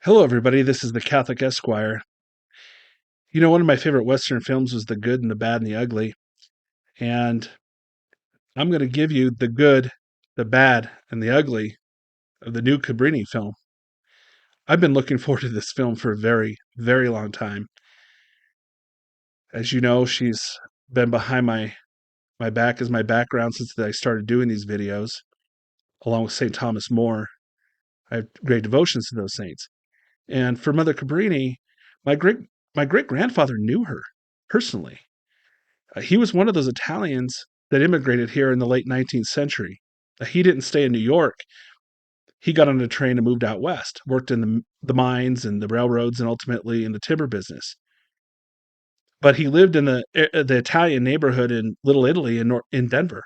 Hello, everybody. This is the Catholic Esquire. One of my favorite Western films was The Good and the Bad and the Ugly. And I'm going to give you the good, the bad, and the ugly of the new Cabrini film. I've been looking forward to this film for a very, very long time. As you know, she's been behind my back as my background since I started doing these videos, along with St. Thomas More. I have great devotions to those saints. And for Mother Cabrini, my great my great grandfather knew her personally. He was one of those Italians that immigrated here in the late 19th century. He didn't stay in New York. He got on a train and moved out west, worked in the mines and the railroads and ultimately in the timber business. But he lived in the Italian neighborhood in Little Italy in Denver.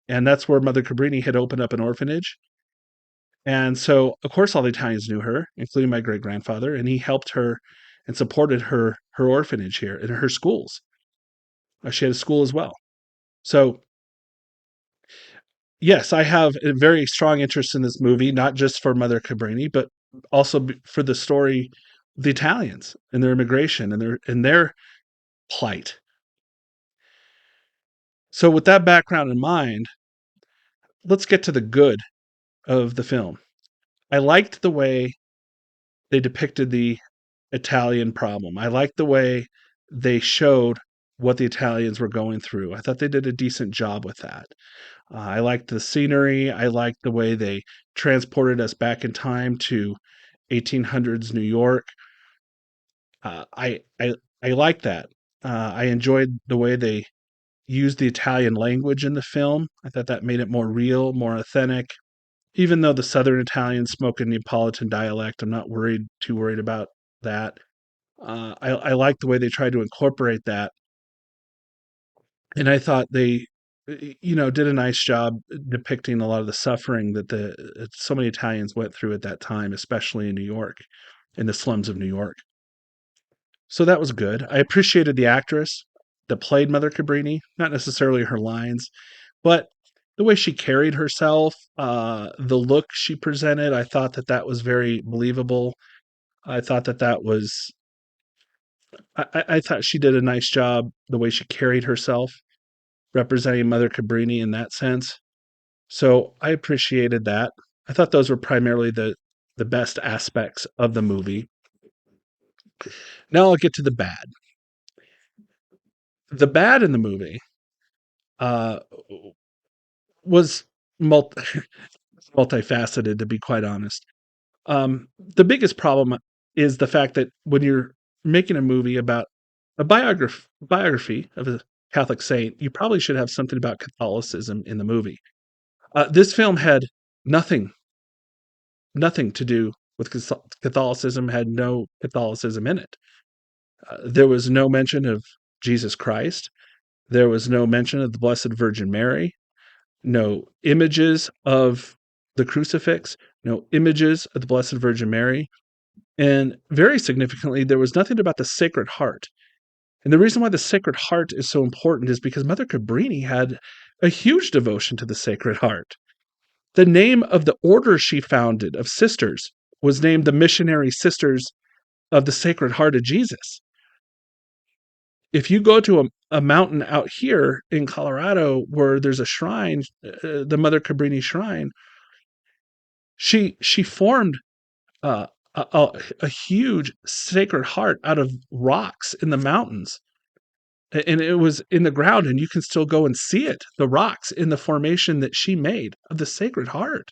And that's where Mother Cabrini had opened up an orphanage. And so, of course, all the Italians knew her, including my great grandfather, and he helped her and supported her orphanage here and her schools. She had a school as well. So yes, I have a very strong interest in this movie, not just for Mother Cabrini, but also for the story of the Italians and their immigration and their plight. So with that background in mind, let's get to the good of the film. I liked the way they depicted the Italian problem. I liked the way they showed what the Italians were going through. I thought they did a decent job with that. I liked the scenery. I liked the way they transported us back in time to 1800s New York. Uh, I I I like that. I enjoyed the way they used the Italian language in the film. I thought that made it more real, more authentic. Even though the Southern Italians spoke a Neapolitan dialect, I'm not too worried about that. I like the way they tried to incorporate that, and I thought they, did a nice job depicting a lot of the suffering that the so many Italians went through at that time, especially in New York, in the slums of New York. So that was good. I appreciated the actress that played Mother Cabrini, not necessarily her lines, but the way she carried herself, the look she presented. I thought that that was very believable. I thought that that was. I thought she did a nice job the way she carried herself, representing Mother Cabrini in that sense. So I appreciated that. I thought those were primarily the best aspects of the movie. Now I'll get to the bad. The bad in the movie uh, was multi- multifaceted, to be quite honest. The biggest problem is the fact that when you're making a movie about a biography of a Catholic saint, you probably should have something about Catholicism in the movie. This film had nothing, nothing to do with Catholicism. Had no Catholicism in it. There was no mention of Jesus Christ. There was no mention of the Blessed Virgin Mary. No images of the crucifix. No images of the Blessed Virgin Mary. And very significantly, there was nothing about the Sacred Heart. And the reason why the Sacred Heart is so important is because Mother Cabrini had a huge devotion to the Sacred Heart. The name of the order she founded of sisters was named the Missionary Sisters of the Sacred Heart of Jesus. If you go to a mountain out here in Colorado where there's a shrine, the Mother Cabrini Shrine, she formed uh, a huge Sacred Heart out of rocks in the mountains. And it was in the ground, and you can still go and see it, the rocks in the formation that she made of the Sacred Heart.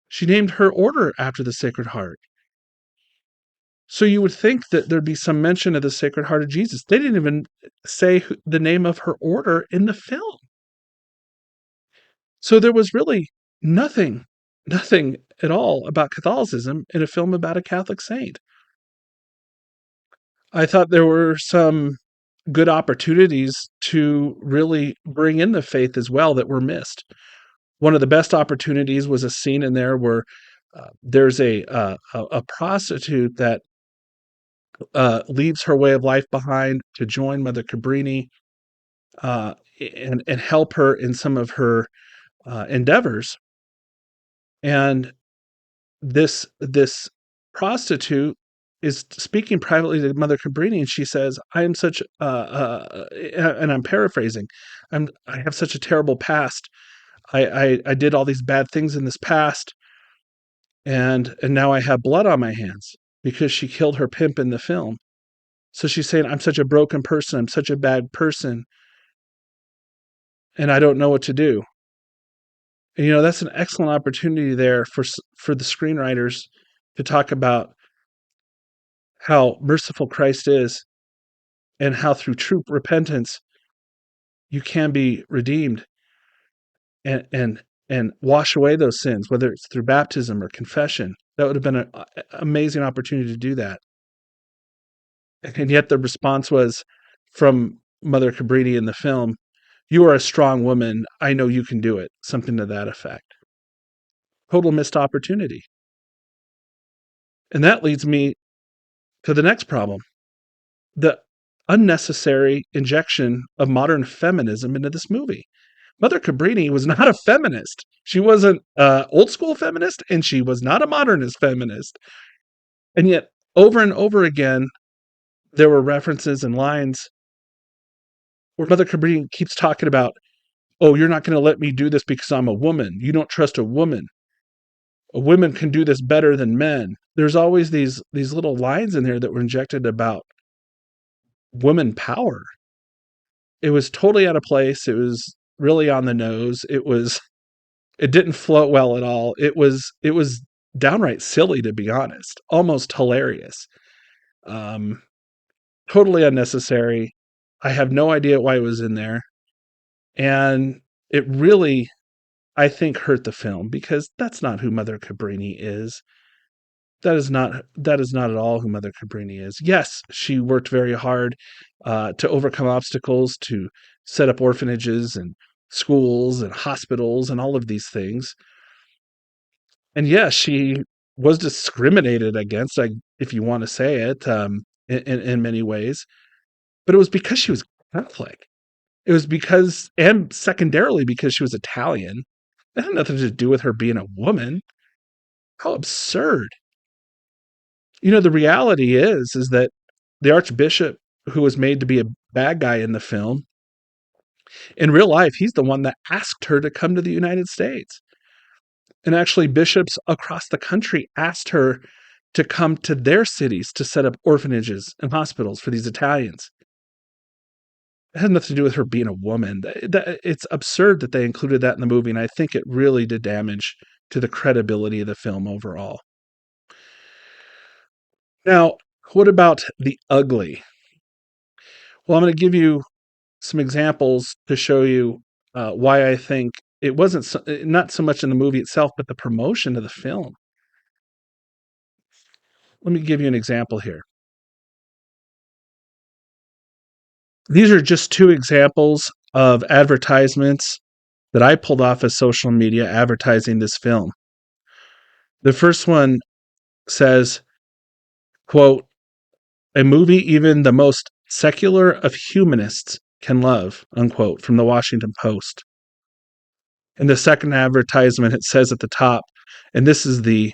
She named her order after the Sacred Heart. So you would think that there'd be some mention of the Sacred Heart of Jesus. They didn't even say the name of her order in the film. So there was really nothing, nothing at all about Catholicism in a film about a Catholic saint. I thought there were some good opportunities to really bring in the faith as well that were missed. One of the best opportunities was a scene in there where there's a prostitute that leaves her way of life behind to join Mother Cabrini uh, and help her in some of her endeavors. And this prostitute is speaking privately to Mother Cabrini, and she says, "I am such," and I'm paraphrasing, "I have such a terrible past. I did all these bad things in this past, and now I have blood on my hands because she killed her pimp in the film." So she's saying, "I'm such a broken person. I'm such a bad person, and I don't know what to do." And, that's an excellent opportunity there for the screenwriters to talk about how merciful Christ is and how through true repentance you can be redeemed and wash away those sins, whether it's through baptism or confession. That would have been an amazing opportunity to do that. And yet the response was from Mother Cabrini in the film, "You are a strong woman. I know you can do it." Something to that effect. Total missed opportunity. And that leads me to the next problem, the unnecessary injection of modern feminism into this movie. Mother Cabrini was not a feminist. She wasn't an old school feminist, and she was not a modernist feminist. And yet, over and over again, there were references and lines where Mother Cabrini keeps talking about, "Oh, you're not going to let me do this because I'm a woman. You don't trust a woman. A woman can do this better than men." There's always these little lines in there that were injected about woman power. It was totally out of place. It was really on the nose. It didn't float well at all. It was downright silly, to be honest, almost hilarious. Um, Totally unnecessary. I have no idea why it was in there, and it really, I think, hurt the film because that's not who Mother Cabrini is. That is not at all who Mother Cabrini is. Yes, she worked very hard to overcome obstacles, to set up orphanages and schools and hospitals and all of these things. And yes, she was discriminated against, if you want to say it, in many ways. But it was because she was Catholic. It was because, and secondarily, because she was Italian. It had nothing to do with her being a woman. How absurd. The reality is that the archbishop who was made to be a bad guy in the film, in real life, he's the one that asked her to come to the United States. And actually, bishops across the country asked her to come to their cities to set up orphanages and hospitals for these Italians. It had nothing to do with her being a woman. It's absurd that they included that in the movie, and I think it really did damage to the credibility of the film overall. Now, what about the ugly? Well, I'm going to give you some examples to show you why I think it wasn't not so much in the movie itself, but the promotion of the film. Let me give you an example here. These are just two examples of advertisements that I pulled off of social media advertising this film. The first one says, quote, "A movie even the most secular of humanists can love," unquote, from the Washington Post. In the second advertisement, it says at the top, and this is the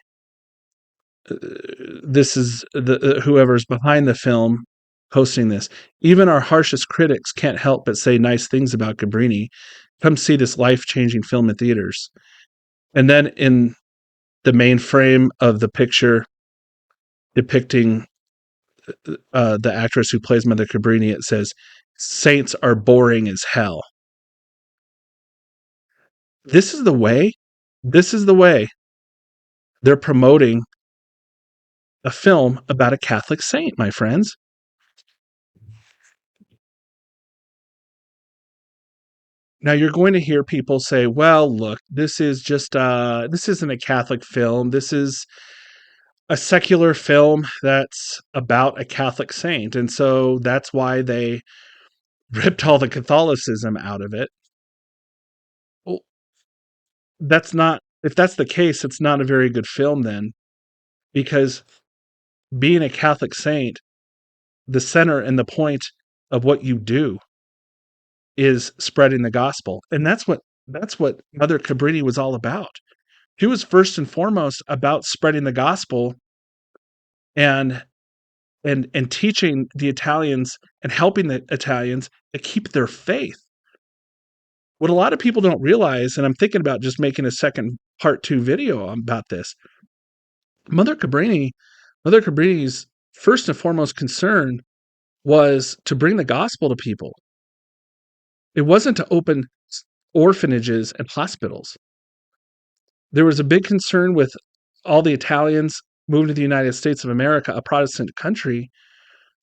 whoever's behind the film posting this. "Even our harshest critics can't help but say nice things about Cabrini. Come see this life-changing film in theaters." And then in the main frame of the picture depicting the actress who plays Mother Cabrini, it says, "Saints are boring as hell." This is the way. This is the way they're promoting a film about a Catholic saint, my friends. Now you're going to hear people say, "Well, look, this isn't a Catholic film. This is a secular film that's about a Catholic saint." And so that's why they ripped all the Catholicism out of it. Well, that's not, if that's the case, it's not a very good film then, because being a Catholic saint, the center and the point of what you do is spreading the gospel. And that's what Mother Cabrini was all about. She was first and foremost about spreading the gospel and and teaching the Italians and helping the Italians to keep their faith. What a lot of people don't realize, and I'm thinking about just making a second part 2 video about this. Mother Cabrini Mother Cabrini's first and foremost concern was to bring the gospel to people. It wasn't to open orphanages and hospitals. There was a big concern with all the Italians moving to the United States of America, a Protestant country,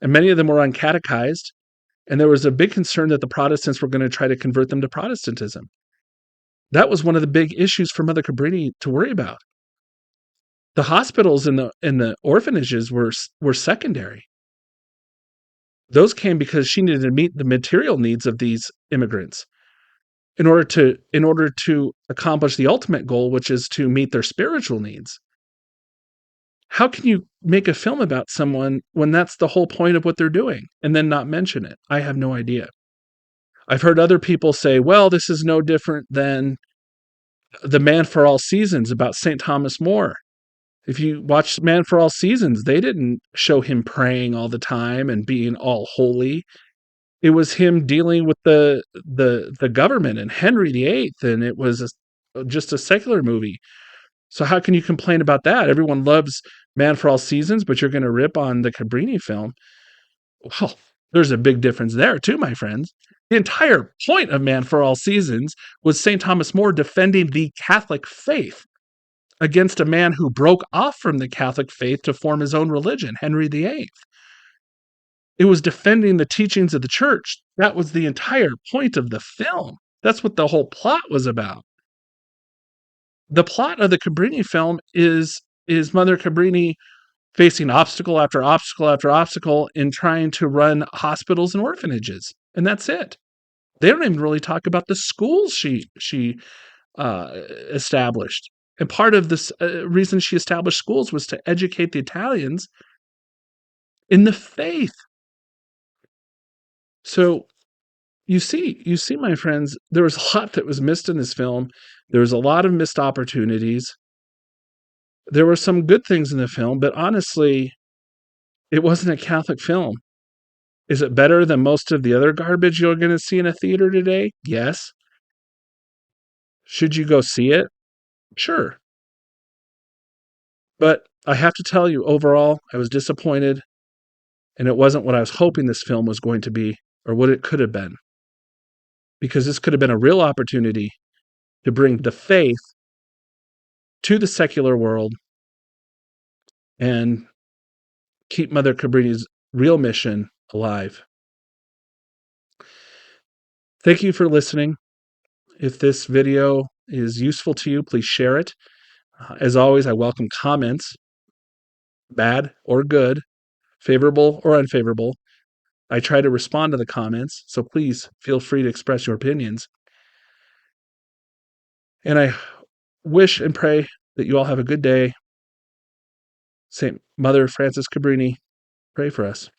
and many of them were uncatechized. And there was a big concern that the Protestants were going to try to convert them to Protestantism. That was one of the big issues for Mother Cabrini to worry about. The hospitals and the orphanages were secondary. Those came because she needed to meet the material needs of these immigrants in order to accomplish the ultimate goal, which is to meet their spiritual needs. How can you make a film about someone when that's the whole point of what they're doing and then not mention it? I have no idea. I've heard other people say, well, this is no different than The Man for All Seasons about St. Thomas More. If you watch Man for All Seasons, they didn't show him praying all the time and being all holy. It was him dealing with the government and Henry VIII, and it was just a secular movie. So how can you complain about that? Everyone loves Man for All Seasons, but you're going to rip on the Cabrini film. Well, there's a big difference there too, my friends. The entire point of Man for All Seasons was St. Thomas More defending the Catholic faith against a man who broke off from the Catholic faith to form his own religion, Henry VIII. It was defending the teachings of the church. That was the entire point of the film. That's what the whole plot was about. The plot of the Cabrini film is Mother Cabrini facing obstacle after obstacle after obstacle in trying to run hospitals and orphanages, and that's it. They don't even really talk about the schools she established. And part of this reason she established schools was to educate the Italians in the faith. So you see, my friends, there was a lot that was missed in this film. There was a lot of missed opportunities. There were some good things in the film, but honestly, it wasn't a Catholic film. Is it better than most of the other garbage you're going to see in a theater today? Yes. Should you go see it? Sure. But I have to tell you, overall, I was disappointed, and it wasn't what I was hoping this film was going to be or what it could have been. Because this could have been a real opportunity to bring the faith to the secular world and keep Mother Cabrini's real mission alive. Thank you for listening. If this video is useful to you, please share it. As always, I welcome comments, bad or good, favorable or unfavorable. I try to respond to the comments, so please feel free to express your opinions. And I wish and pray that you all have a good day. St. Mother Frances Cabrini, pray for us.